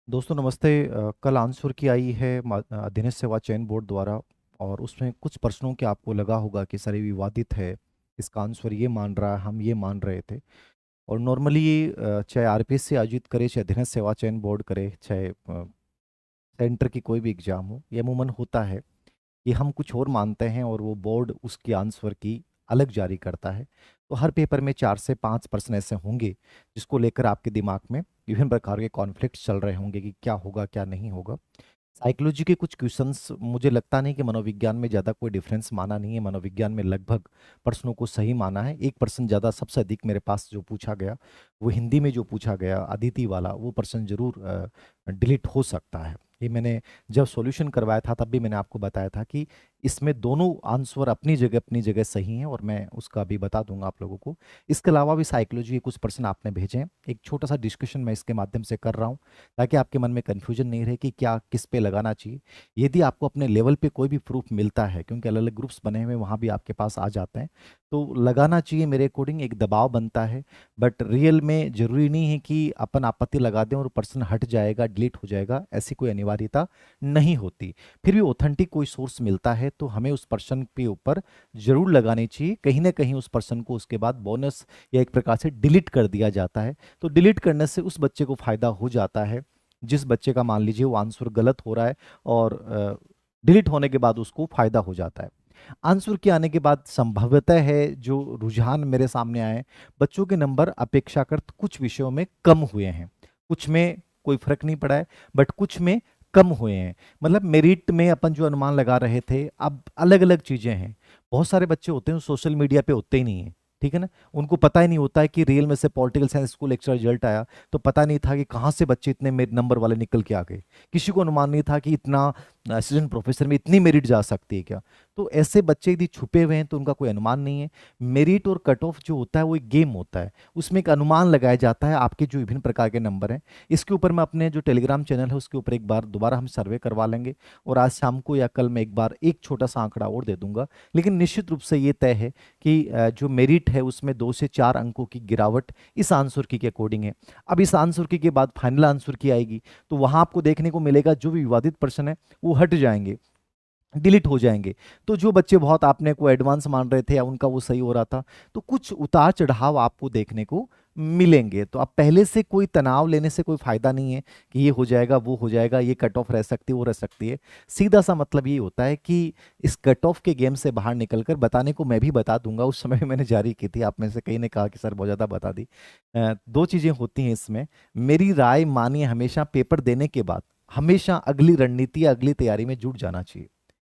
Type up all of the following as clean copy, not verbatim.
दोस्तों नमस्ते। कल आंसर की आई है अधीनस्थ सेवा चयन बोर्ड द्वारा। और उसमें कुछ प्रश्नों के आपको लगा होगा कि सर ये विवादित है, इसका आंसर ये मान रहा है, हम ये मान रहे थे। और नॉर्मली ये चाहे आरपीएससी आयोजित करे, चाहे अधीनस्थ सेवा चयन बोर्ड करे, चाहे सेंटर की कोई भी एग्जाम हो, ये अमूमन होता है कि हम कुछ और मानते हैं और वो बोर्ड उसकी आंसर की अलग जारी करता है। तो हर पेपर में 4 से 5 प्रश्न ऐसे होंगे जिसको लेकर आपके दिमाग में विभिन्न प्रकार के कॉन्फ्लिक्ट चल रहे होंगे कि क्या होगा क्या नहीं होगा। साइकोलॉजी के कुछ क्वेश्चंस, मुझे लगता नहीं कि मनोविज्ञान में ज़्यादा कोई डिफरेंस माना नहीं है। मनोविज्ञान में लगभग प्रश्नों को सही माना है। एक प्रश्न ज़्यादा सबसे अधिक मेरे पास जो पूछा गया, वो हिंदी में जो पूछा गया अदिति वाला, वो प्रश्न जरूर डिलीट हो सकता है। ये मैंने जब सॉल्यूशन करवाया था तब भी मैंने आपको बताया था कि इसमें दोनों आंसर अपनी जगह सही हैं, और मैं उसका भी बता दूंगा आप लोगों को। इसके अलावा भी साइकोलॉजी के कुछ प्रश्न आपने भेजे हैं। एक छोटा सा डिस्कशन मैं इसके माध्यम से कर रहा हूँ ताकि आपके मन में कन्फ्यूजन नहीं रहे कि क्या किस पे लगाना चाहिए। यदि आपको अपने लेवल पे कोई भी प्रूफ मिलता है, क्योंकि अलग अलग ग्रुप्स बने हुए वहाँ भी आपके पास आ जाते हैं, तो लगाना चाहिए। मेरे अकॉर्डिंग एक दबाव बनता है, बट रियल में जरूरी नहीं है कि अपन आपत्ति लगा दें और पर्सन हट जाएगा, डिलीट हो जाएगा, ऐसी कोई अनिवार्यता नहीं होती। फिर भी ऑथेंटिक कोई सोर्स मिलता है तो हमें उस पर्सन के ऊपर जरूर लगानी चाहिए। कहीं ना कहीं उस पर्सन को उसके बाद बोनस या एक प्रकार से डिलीट कर दिया जाता है। तो डिलीट करने से उस बच्चे को फायदा हो जाता है, जिस बच्चे का मान लीजिए वो आंसर गलत हो रहा है, और डिलीट होने के बाद उसको फायदा हो जाता है। आंसर के आने के बाद संभवतः है जो रुझान मेरे सामने आए, बच्चों के नंबर अपेक्षाकृत कुछ विषयों में कम हुए हैं। कुछ में कोई फर्क नहीं पड़ा है, बट कुछ में कम हुए हैं। मतलब मेरिट में अपन जो अनुमान लगा रहे थे, अब अलग अलग चीजें हैं। बहुत सारे बच्चे होते हैं सोशल मीडिया पे होते ही नहीं है, ठीक है ना। उनको पता ही नहीं होता है कि रियल में से political science school extra result आया तो पता नहीं था कि कहाँ से बच्चे इतने नंबर वाले निकल के आ गए। किसी को अनुमान नहीं था कि इतना असिस्टेंट प्रोफेसर में इतनी मेरिट जा सकती है क्या। तो ऐसे बच्चे यदि छुपे हुए हैं तो उनका कोई अनुमान नहीं है। मेरिट और कट ऑफ जो होता है वो एक गेम होता है, उसमें एक अनुमान लगाया जाता है आपके जो विभिन्न प्रकार के नंबर हैं। इसके ऊपर मैं अपने जो टेलीग्राम चैनल है उसके ऊपर एक बार दोबारा हम सर्वे करवा लेंगे, और आज शाम को या कल मैं एक बार एक छोटा सा आंकड़ा और दे दूंगा। लेकिन निश्चित रूप से ये तय है कि जो मेरिट है उसमें 2 से 4 अंकों की गिरावट इस आंसर की के अकॉर्डिंग है। अब इस आंसर की के बाद फाइनल आंसर की आएगी, तो वहां आपको देखने को मिलेगा जो भी विवादित प्रश्न है वो हट जाएंगे, डिलीट हो जाएंगे। तो जो बच्चे बहुत आपने को एडवांस मान रहे थे या उनका वो सही हो रहा था, तो कुछ उतार चढ़ाव आपको देखने को मिलेंगे। तो आप पहले से कोई तनाव लेने से कोई फायदा नहीं है कि ये हो जाएगा वो हो जाएगा, ये कट ऑफ रह सकती है वो रह सकती है। सीधा सा मतलब ये होता है कि इस कट ऑफ के गेम से बाहर निकलकर, बताने को मैं भी बता दूंगा, उस समय भी मैंने जारी की थी, आप में से कई ने कहा कि सर बहुत ज़्यादा बता दी। दो चीज़ें होती हैं इसमें। मेरी राय मानिए, हमेशा पेपर देने के बाद हमेशा अगली रणनीति या अगली तैयारी में जुट जाना चाहिए।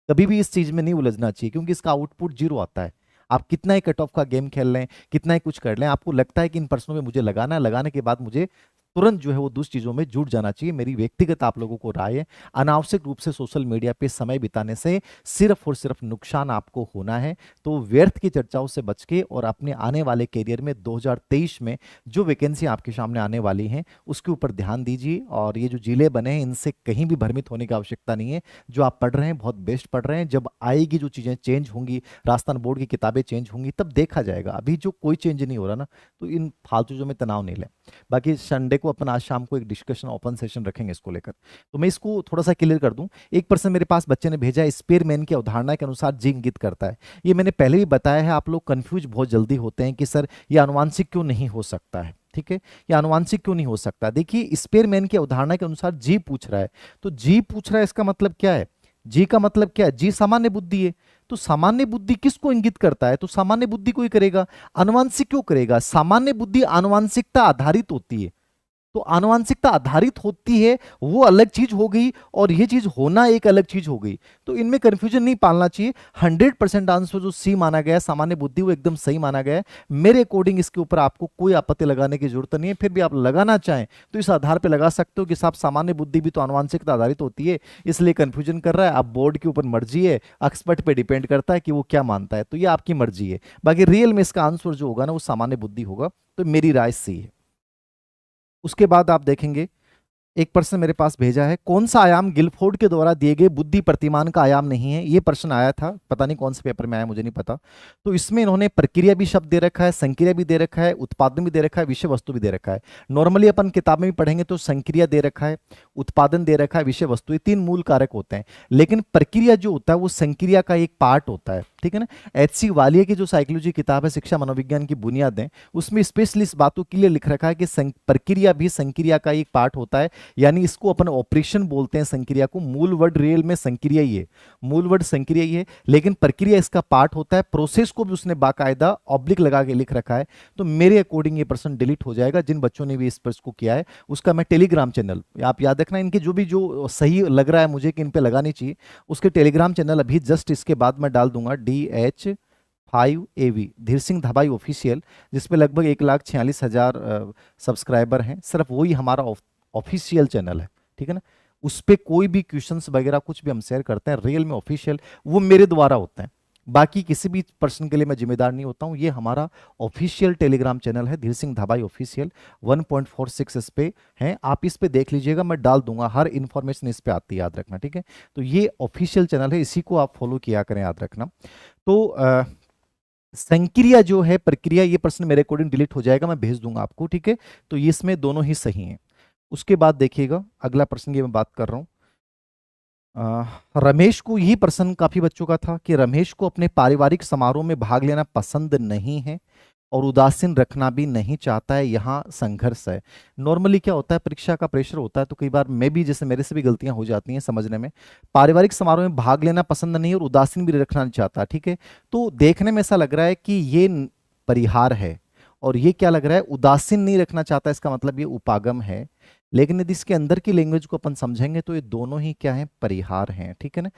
कभी भी इस चीज में नहीं उलझना चाहिए, क्योंकि इसका आउटपुट जीरो आता है। आप कितना ही कट ऑफ का गेम खेल लें, कितना ही कुछ कर लें, आपको लगता है कि इन प्रश्नों में मुझे लगाना है, लगाने के बाद मुझे तुरंत जो है वो दूसरी चीजों में जुट जाना चाहिए। मेरी व्यक्तिगत आप लोगों को राय है, अनावश्यक रूप से सोशल मीडिया पे समय बिताने से सिर्फ और सिर्फ नुकसान आपको होना है। तो व्यर्थ की चर्चाओं से बच के और अपने आने वाले करियर में 2023 में जो वैकेंसी आपके सामने आने वाली हैं उसके ऊपर ध्यान दीजिए। और ये जो जिले बने हैं इनसे कहीं भी भ्रमित होने की आवश्यकता नहीं है। जो आप पढ़ रहे हैं बहुत बेस्ट पढ़ रहे हैं। जब आएगी जो चीज़ें चेंज होंगी, राजस्थान बोर्ड की किताबें चेंज होंगी, तब देखा जाएगा। अभी जो कोई चेंज नहीं हो रहा ना, तो इन फालतू चीजों में तनाव नहीं लें। बाकी संडे को अपन आज शाम को एक डिस्कशन ओपन सेशन रखेंगे इसको लेकर। तो मैं इसको थोड़ा सा क्लियर कर दूं। एक पर्सन मेरे पास बच्चे ने भेजा है, स्पेयरमैन की अवधारणा के अनुसार जी इंगित करता है। ये मैंने पहले भी बताया है, आप लोग कंफ्यूज बहुत जल्दी होते हैं कि सर ये आनुवांशिक क्यों नहीं हो सकता है। ठीक है, ये आनुवांशिक क्यों नहीं हो सकता। देखिए, स्पेयरमैन की अवधारणा के अनुसार जी पूछ रहा है, तो जी पूछ रहा है इसका मतलब क्या है। जी का मतलब क्या है, जी सामान्य बुद्धि है। तो सामान्य बुद्धि किसको इंगित करता है, तो सामान्य बुद्धि को ही करेगा। आनुवांशिक क्यों करेगा, सामान्य बुद्धि आनुवांशिकता आधारित होती है। तो आनुवांशिकता आधारित होती है, वो अलग चीज हो गई, और ये चीज होना एक अलग चीज हो गई। तो इनमें कंफ्यूजन नहीं पालना चाहिए। 100% आंसर जो सी माना गया है सामान्य बुद्धि, वो एकदम सही माना गया है। मेरे अकॉर्डिंग इसके ऊपर आपको कोई आपत्ति लगाने की जरूरत नहीं है। फिर भी आप लगाना चाहें तो इस आधार पर लगा सकते हो कि साहब सामान्य बुद्धि भी तो आनुवांशिकता आधारित होती है, इसलिए कंफ्यूजन कर रहा है। आप बोर्ड के ऊपर मर्जी है, एक्सपर्ट पे डिपेंड करता है कि वो क्या मानता है, तो ये आपकी मर्जी है। बाकी रियल में इसका आंसर जो होगा ना वो सामान्य बुद्धि होगा। तो मेरी राय सी है। उसके बाद आप देखेंगे एक प्रश्न मेरे पास भेजा है, कौन सा आयाम गिलफोर्ड के द्वारा दिए गए बुद्धि प्रतिमान का आयाम नहीं है। ये प्रश्न आया था, पता नहीं कौन से पेपर में आया, मुझे नहीं पता। तो इसमें इन्होंने प्रक्रिया भी शब्द दे रखा है, संक्रिया भी दे रखा है, उत्पादन भी दे रखा है, विषय वस्तु भी दे रखा है। नॉर्मली अपन किताब में भी पढ़ेंगे तो संक्रिया दे रखा है, उत्पादन दे रखा है, विषय वस्तु, ये 3 मूल कारक होते हैं। लेकिन प्रक्रिया जो होता है वो संक्रिया का एक पार्ट होता है, ठीक है ना। एच.सी. वालिया की जो साइकोलॉजी किताब है, शिक्षा मनोविज्ञान की बुनियादें, उसमें स्पेशली इस बातों के लिए लिख रखा है कि प्रक्रिया भी संक्रिया का एक पार्ट होता है। यानी इसको अपन ऑपरेशन बोलते हैं संक्रिया को, मूल वर्ड रियल में संक्रिया ही है, मूल वर्ड संक्रिया ही है, लेकिन प्रक्रिया इसका पार्ट होता है। प्रोसेस को भी उसने बाकायदा ऑब्लिक लगा के लिख रखा है। तो मेरे अकॉर्डिंग ये प्रश्न डिलीट हो जाएगा। जिन बच्चों ने भी इस प्रश्न को किया है उसका मैं टेलीग्राम चैनल, आप याद रखना, इनके जो सही लग रहा है मुझे कि इन पे लगानी चाहिए, उसके टेलीग्राम चैनल अभी जस्ट इसके बाद मैं डाल दूंगा, DH5AV धीर सिंह धाबाई ऑफिशियल, जिसपे लगभग 1,46,000 सब्सक्राइबर हैं। सिर्फ वही हमारा ऑफिशियल चैनल है, ठीक है ना। उस पे कोई भी क्वेश्चंस वगैरह कुछ भी हम शेयर करते हैं रियल में ऑफिशियल, वो मेरे द्वारा होते हैं। बाकी किसी भी पर्सन के लिए मैं जिम्मेदार नहीं होता हूं। ये हमारा ऑफिशियल टेलीग्राम चैनल है, धीर सिंह धाबाई ऑफिशियल, 1.46 इस पे है, आप इस पे देख लीजिएगा, मैं डाल दूंगा, हर इंफॉर्मेशन इस पे आती है, याद रखना, ठीक है। तो ये ऑफिशियल चैनल है, इसी को आप फॉलो किया करें, याद रखना। तो संक्रिया जो है प्रक्रिया, ये प्रश्न मेरे अकॉर्डिंग डिलीट हो जाएगा, मैं भेज दूंगा आपको, ठीक है। तो ये इसमें दोनों ही सही हैं। उसके बाद देखिएगा अगला प्रश्न, ये मैं बात कर रहा हूं, रमेश को, यही प्रश्न काफी बच्चों का था कि रमेश को अपने पारिवारिक समारोह में भाग लेना पसंद नहीं है और उदासीन रखना भी नहीं चाहता है, यहाँ संघर्ष है। नॉर्मली क्या होता है, परीक्षा का प्रेशर होता है, तो कई बार मैं भी, जैसे मेरे से भी गलतियां हो जाती हैं समझने में। पारिवारिक समारोह में भाग लेना पसंद नहीं और उदासीन भी रखना नहीं चाहता, ठीक है। तो देखने में ऐसा लग रहा है कि ये परिहार है, और ये क्या लग रहा है, उदासीन नहीं रखना चाहता, इसका मतलब ये उपागम है। लेकिन यदि इसके अंदर की लैंग्वेज को अपन समझेंगे तो ये दोनों ही क्या है, परिहार हैं, ठीक है ना।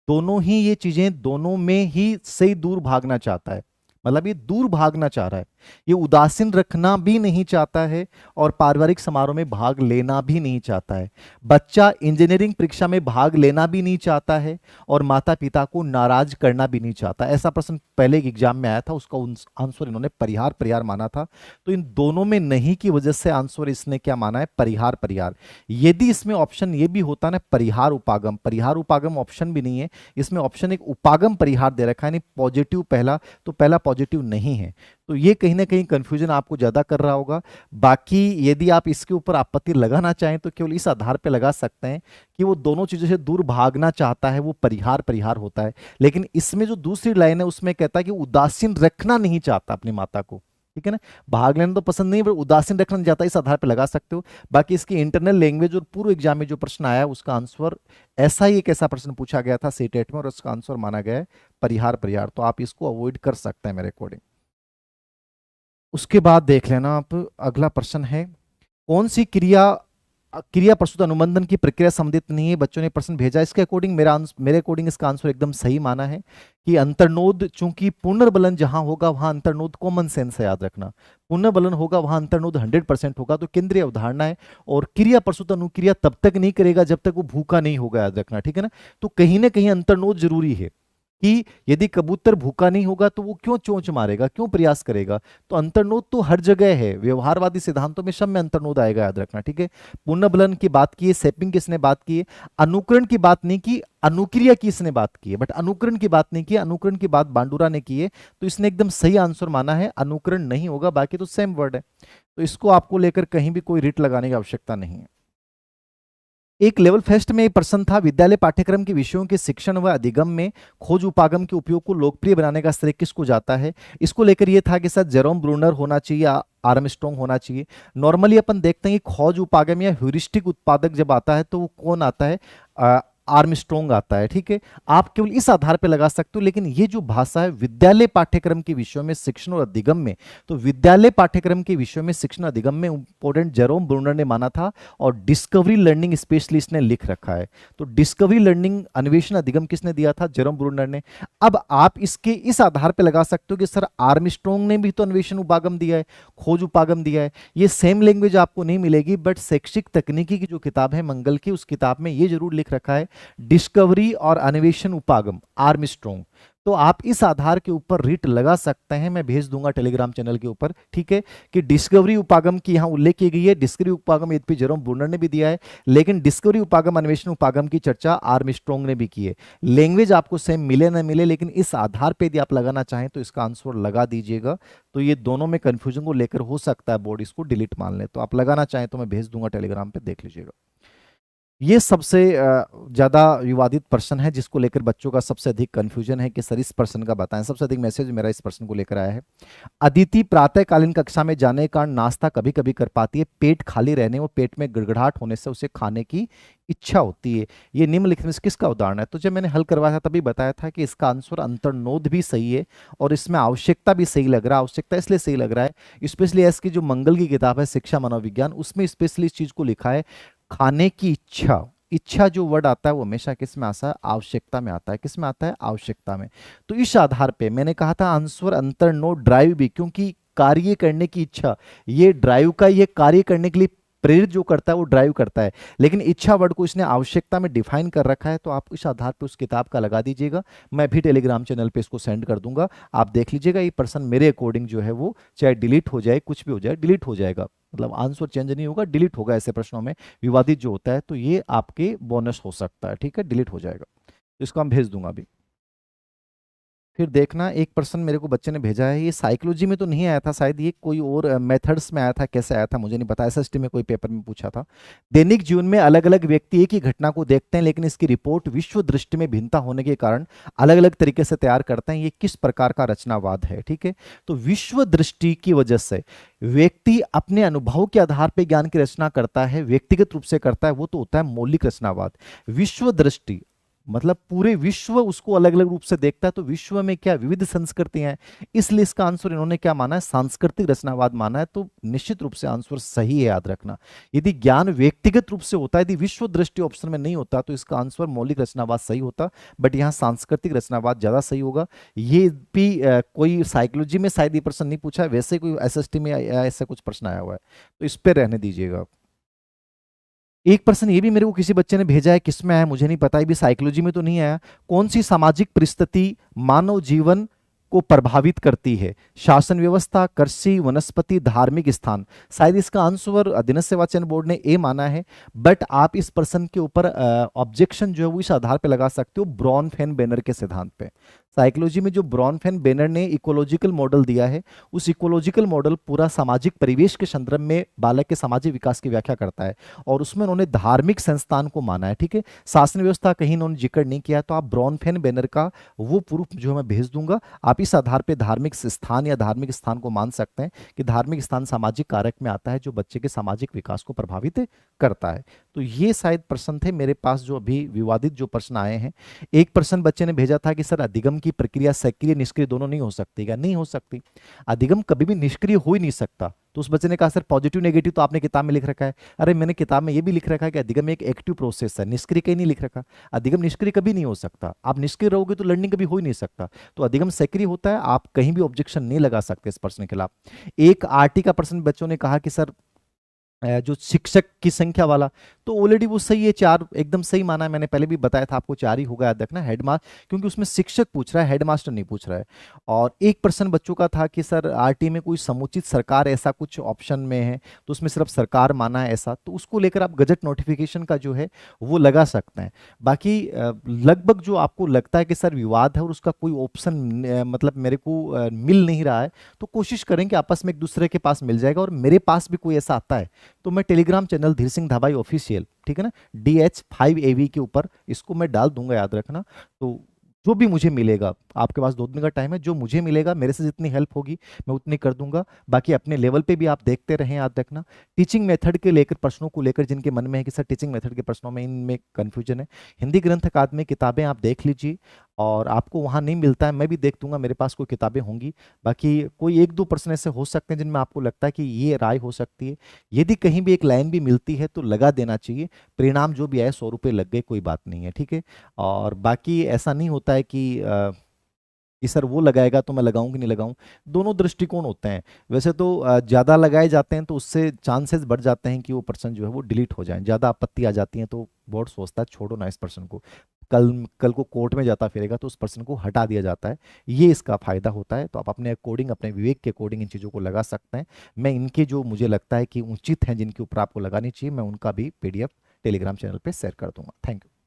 दोनों ही ये चीजें, दोनों में ही से दूर भागना चाहता है, मतलब ये दूर भागना चाह रहा है, ये उदासीन रखना भी नहीं चाहता है और पारिवारिक समारोह में भाग लेना भी नहीं चाहता है। बच्चा इंजीनियरिंग परीक्षा में भाग लेना भी नहीं चाहता है और माता पिता को नाराज करना भी नहीं चाहता। ऐसा प्रश्न पहले एक एग्जाम में आया था, उसका आंसर इन्होंने परिहार परिहार माना था। तो इन दोनों में नहीं की वजह से आंसर इसने क्या माना है, परिहार परिहार। यदि इसमें ऑप्शन ये भी होता ना परिहार उपागम, परिहार उपागम ऑप्शन भी नहीं है, इसमें ऑप्शन एक उपागम परिहार दे रखा है, यानी पॉजिटिव पहला, तो पहला पॉजिटिव नहीं है। तो ये कहीं ना कहीं कंफ्यूजन आपको ज्यादा कर रहा होगा। बाकी यदि आप इसके ऊपर आपत्ति लगाना चाहें तो केवल इस आधार पे लगा सकते हैं कि वो दोनों चीजों से दूर भागना चाहता है, वो परिहार परिहार होता है। लेकिन इसमें जो दूसरी लाइन है उसमें कहता है कि उदासीन रखना नहीं चाहता अपनी माता को, ठीक है ना। भाग लेना तो पसंद नहीं, पर उदासीन रखना नहीं चाहता, इस आधार पर लगा सकते हो। बाकी इसकी इंटरनल लैंग्वेज और पूर्व एग्जाम में जो प्रश्न आया उसका आंसर ऐसा ही, एक ऐसा प्रश्न पूछा गया था सीटेट में और उसका आंसर माना गया है परिहार परिहार। तो आप इसको अवॉइड कर सकते हैं मेरे अकॉर्डिंग। उसके बाद देख लेना आप, अगला प्रश्न है, कौन सी क्रिया, क्रिया प्रस्तुत अनुबंधन की प्रक्रिया संबंधित नहीं है। बच्चों ने प्रश्न भेजा, इसके अकॉर्डिंग मेरे अकॉर्डिंग इसका आंसर एकदम सही माना है कि अंतर्नोद, चूंकि पुनर्बलन जहां होगा वहां अंतर्नोद, कॉमन सेंस है, याद रखना, पुनर्बलन होगा वहां अंतर्नोद 100% होगा, तो केंद्रीय अवधारणा है। और क्रिया प्रस्तुत अनुक्रिया तब तक नहीं करेगा जब तक वो भूखा नहीं होगा, याद रखना, ठीक है ना। तो कहीं ना कहीं अंतर्नोद जरूरी है कि यदि कबूतर भूखा नहीं होगा तो वो क्यों चोंच मारेगा, क्यों प्रयास करेगा। तो अंतर्नोद तो हर जगह है, व्यवहारवादी सिद्धांतों में सब में अंतर्नोद आएगा, याद रखना, ठीक है। पुनर्बलन की बात की है, सेपिंग किसने बात की है, अनुकरण की बात नहीं की, अनुक्रिया की इसने बात की है, बट अनुकरण की बात नहीं की, अनुकरण की बात बांडुरा ने की है। तो इसने एकदम सही आंसर माना है, अनुकरण नहीं होगा, बाकी तो सेम वर्ड है। तो इसको आपको लेकर कहीं भी कोई रिट लगाने की आवश्यकता नहीं है। एक लेवल फेस्ट में प्रश्न था, विद्यालय पाठ्यक्रम के विषयों के शिक्षण व अधिगम में खोज उपागम के उपयोग को लोकप्रिय बनाने का श्रेय किसको जाता है। इसको लेकर यह था कि सर जेरोम ब्रूनर होना चाहिए या आर्मस्ट्रॉन्ग होना चाहिए। नॉर्मली अपन देखते हैं कि खोज उपागम या ह्यूरिस्टिक उत्पादक जब आता है तो वो कौन आता है, आर्मस्ट्रॉन्ग आता है, ठीक है। आप केवल इस आधार पर लगा सकते हो। लेकिन ये जो भाषा है विद्यालय पाठ्यक्रम के विषयों में शिक्षण और अधिगम में, तो विद्यालय पाठ्यक्रम के विषयों में शिक्षण अधिगम में इंपॉर्टेंट जेरोम ब्रूनर ने माना था और डिस्कवरी लर्निंग स्पेशलिस्ट ने लिख रखा है। तो डिस्कवरी लर्निंग अन्वेषण अधिगम किसने दिया था, जेरोम ब्रूनर ने। अब आप इसके इस आधार पर लगा सकते हो कि सर आर्मस्ट्रॉन्ग ने भी तो अन्वेषण उपागम दिया है, खोज उपागम दिया है। ये सेम लैंग्वेज आपको नहीं मिलेगी, बट शैक्षिक तकनीकी की जो किताब है मंगल की, उस किताब में ये जरूर लिख रखा है डिस्कवरी और अन्वेषण उपागम, आर्मस्ट्रॉन्ग। तो आप इस आधार के ऊपर रीट लगा सकते हैं, मैं भेज दूंगा टेलीग्राम चैनल के ऊपर, ठीक है, कि डिस्कवरी उपागम की यहां उल्लेख की गई है। डिस्कवरी उपागम यद्यपि जेरोम ब्रूनर ने भी दिया है, लेकिन डिस्कवरी उपागम अन्वेषण उपागम की चर्चा आर्मस्ट्रॉन्ग ने भी की है। लैंग्वेज आपको सेम मिले ना मिले, लेकिन इस आधार पर यदि आप लगाना चाहें तो इसका आंसर लगा दीजिएगा। तो ये दोनों में कंफ्यूजन को लेकर हो सकता है बोर्ड इसको डिलीट मान ले, तो आप लगाना चाहें तो मैं भेज दूंगा टेलीग्राम पे, देख लीजिएगा। ये सबसे ज्यादा विवादित प्रश्न है, जिसको लेकर बच्चों का सबसे अधिक कंफ्यूजन है कि सर इस प्रश्न का बताएं। सबसे अधिक मैसेज मेरा इस प्रश्न को लेकर आया है। अदिति प्रातःकालीन कक्षा में जाने के कारण नाश्ता कभी कभी कर पाती है, पेट खाली रहने व पेट में गिड़गिड़ाहट होने से उसे खाने की इच्छा होती है। ये निम्नलिखित में से किसका उदाहरण है? तो जब मैंने हल करवाया था तभी बताया था कि इसका आंसर अंतर्नोद भी सही है और इसमें आवश्यकता भी सही लग रहा है। आवश्यकता इसलिए सही लग रहा है, स्पेशली एस की जो मंगल की किताब है शिक्षा मनोविज्ञान, उसमें स्पेशली इस चीज को लिखा है, खाने की इच्छा। इच्छा जो वर्ड आता है वो हमेशा किस में आता है? आवश्यकता में आता है। किस में आता है? आवश्यकता में। तो इस आधार पे मैंने कहा था आंसर अंतर्नोद ड्राइव भी, क्योंकि कार्य करने की इच्छा, ये ड्राइव का, ये कार्य करने के लिए प्रेरित जो करता है वो ड्राइव करता है, लेकिन इच्छा वर्ड को इसने आवश्यकता में डिफाइन कर रखा है। तो आप इस आधार पे उस किताब का लगा दीजिएगा, मैं भी टेलीग्राम चैनल पे इसको सेंड कर दूंगा, आप देख लीजिएगा। ये पर्सन मेरे अकॉर्डिंग जो है वो चाहे डिलीट हो जाए, कुछ भी हो जाए, डिलीट हो जाएगा, मतलब आंसर चेंज नहीं होगा, डिलीट होगा। ऐसे प्रश्नों में विवादित जो होता है तो ये आपके बोनस हो सकता है, ठीक है, डिलीट हो जाएगा। तो इसको हम भेज दूंगा अभी। फिर देखना, एक पर्सन मेरे को बच्चे ने भेजा है, ये साइकोलॉजी में तो नहीं आया था शायद, ये कोई और मेथड्स में आया था, कैसे आया था मुझे नहीं पता, एसएसटी में कोई पेपर में पूछा था। दैनिक जीवन में अलग अलग व्यक्ति एक ही घटना को देखते हैं, लेकिन इसकी रिपोर्ट विश्व दृष्टि में भिन्नता होने के कारण अलग अलग तरीके से तैयार करते हैं, ये किस प्रकार का रचनावाद है? ठीक है, तो विश्व दृष्टि की वजह से व्यक्ति अपने अनुभव के आधार पर ज्ञान की रचना करता है, व्यक्तिगत रूप से करता है, वो तो होता है मौलिक रचनावाद। विश्व दृष्टि मतलब पूरे विश्व उसको अलग अलग रूप से देखता है, तो विश्व में क्या विविध संस्कृतियां हैं, इसलिए इसका आंसर इन्होंने क्या माना है? सांस्कृतिक रचनावाद माना है। तो निश्चित रूप से आंसर सही है, याद रखना। यदि ज्ञान व्यक्तिगत रूप से होता, यदि विश्व दृष्टि ऑप्शन में नहीं होता, तो इसका आंसर मौलिक रचनावाद सही होता, बट यहाँ सांस्कृतिक रचनावाद ज्यादा सही होगा। ये भी कोई साइकोलॉजी में शायद ये प्रश्न नहीं पूछा है, वैसे कोई एसएसटी में ऐसा कुछ प्रश्न आया हुआ है, तो इस पे रहने दीजिएगा। एक पर्सन ये भी मेरे को किसी बच्चे ने भेजा है, किसमें आया मुझे नहीं पता, ये भी साइकोलॉजी में तो नहीं आया। कौन सी सामाजिक परिस्थिति मानव जीवन को प्रभावित करती है? शासन व्यवस्था, कृषि, वनस्पति, धार्मिक स्थान। शायद इसका आंसर अधीनस्थ सेवा चयन बोर्ड ने ए माना है, बट आप इस पर्सन के ऊपर ऑब्जेक्शन जो है वो इस आधार पे लगा सकते हो, ब्रॉन फेन बेनर के सिद्धांत पे। साइकोलॉजी में जो ब्रॉन फेन बेनर ने इकोलॉजिकल मॉडल दिया है, उस इकोलॉजिकल मॉडल पूरा सामाजिक परिवेश के संदर्भ में बालक के सामाजिक विकास की व्याख्या करता है, और उसमें उन्होंने धार्मिक संस्थान को माना है। ठीक है, शासन व्यवस्था कहीं उन्होंने जिक्र नहीं किया, तो आप ब्रॉन फेन बेनर का वो प्रूफ जो है मैं भेज दूंगा, आप इस आधार पर धार्मिक स्थान या धार्मिक स्थान को मान सकते हैं कि धार्मिक स्थान सामाजिक कारक में आता है जो बच्चे के सामाजिक विकास को प्रभावित करता है। तो ये शायद प्रश्न थे मेरे पास जो अभी विवादित जो प्रश्न आए हैं। एक प्रश्न बच्चे ने भेजा था कि सर अधिगम की प्रक्रिया सक्रिय निष्क्रिय दोनों नहीं हो सकती क्या? नहीं हो सकती, अधिगम कभी भी निष्क्रिय हो ही नहीं सकता। तो उस बच्चे ने कहा सर पॉजिटिव नेगेटिव तो आपने किताब में लिख रखा है। अरे मैंने किताब में ये भी लिख रखा है कि अधिगम एक एक्टिव प्रोसेस है, निष्क्रिय कहीं नहीं लिख रखा। अधिगम निष्क्रिय कभी नहीं हो सकता, आप निष्क्रिय रहोगे तो लर्निंग कभी हो ही नहीं सकता। तो अधिगम सक्रिय होता है, आप कहीं भी ऑब्जेक्शन नहीं लगा सकते इस प्रश्न के खिलाफ। एक आरटी का प्रश्न बच्चों ने कहा कि सर जो शिक्षक की संख्या वाला, तो ऑलरेडी वो सही है, चार एकदम सही माना है, मैंने पहले भी बताया था आपको, चार ही होगा, याद रखना। हेडमास्टर, क्योंकि उसमें शिक्षक पूछ रहा है, हेडमास्टर नहीं पूछ रहा है। और एक प्रश्न बच्चों का था कि सर आरटी में कोई समुचित सरकार ऐसा कुछ ऑप्शन में है, तो उसमें सिर्फ सरकार माना है ऐसा, तो उसको लेकर आप गजट नोटिफिकेशन का जो है वो लगा सकते हैं। बाकी लगभग जो आपको लगता है कि सर विवाद है और उसका कोई ऑप्शन मतलब मेरे को मिल नहीं रहा है, तो कोशिश करें कि आपस में एक दूसरे के पास मिल जाएगा। और मेरे पास भी कोई ऐसा आता है तो मैं टेलीग्राम चैनल धीर सिंह धाबाई ऑफिशियल, ठीक है ना, DH5AV के ऊपर इसको मैं डाल दूंगा, याद रखना। तो जो भी मुझे मिलेगा, आपके पास 2 दिन का टाइम है, जो मुझे मिलेगा, मेरे से जितनी हेल्प होगी मैं उतनी कर दूंगा। बाकी अपने लेवल पे भी आप देखते रहें, याद रखना। टीचिंग मेथड के लेकर प्रश्नों को लेकर जिनके मन में है कि सर टीचिंग मेथड के प्रश्नों में इनमें कन्फ्यूजन है, हिंदी ग्रंथ अकादमी किताबें आप देख लीजिए, और आपको वहाँ नहीं मिलता है मैं भी देख दूंगा, मेरे पास कोई किताबें होंगी। बाकी कोई 1-2 प्रश्न ऐसे हो सकते हैं जिनमें आपको लगता है कि ये राय हो सकती है, यदि कहीं भी एक लाइन भी मिलती है तो लगा देना चाहिए। परिणाम जो भी आए 100 रुपये लग गए, कोई बात नहीं है, ठीक है। और बाकी ऐसा नहीं होता है कि सर वो लगाएगा तो मैं लगाऊं कि नहीं लगाऊं, दोनों दृष्टिकोण होते हैं। वैसे तो ज़्यादा लगाए जाते हैं तो उससे चांसेस बढ़ जाते हैं कि वो पर्सन जो है वो डिलीट हो जाए, ज़्यादा आपत्ति आ जाती है तो बोर्ड सोचता है छोड़ो ना इस पर्सन को, कल कल को कोर्ट में जाता फिरेगा तो उस पर्सन को हटा दिया जाता है, ये इसका फायदा होता है। तो आप अपने अकॉर्डिंग, अपने विवेक के अकॉर्डिंग इन चीज़ों को लगा सकते हैं। मैं इनके जो मुझे लगता है कि उचित हैं, जिनके ऊपर आपको लगानी चाहिए, मैं उनका भी PDF टेलीग्राम चैनल पे शेयर कर दूंगा। Thank you.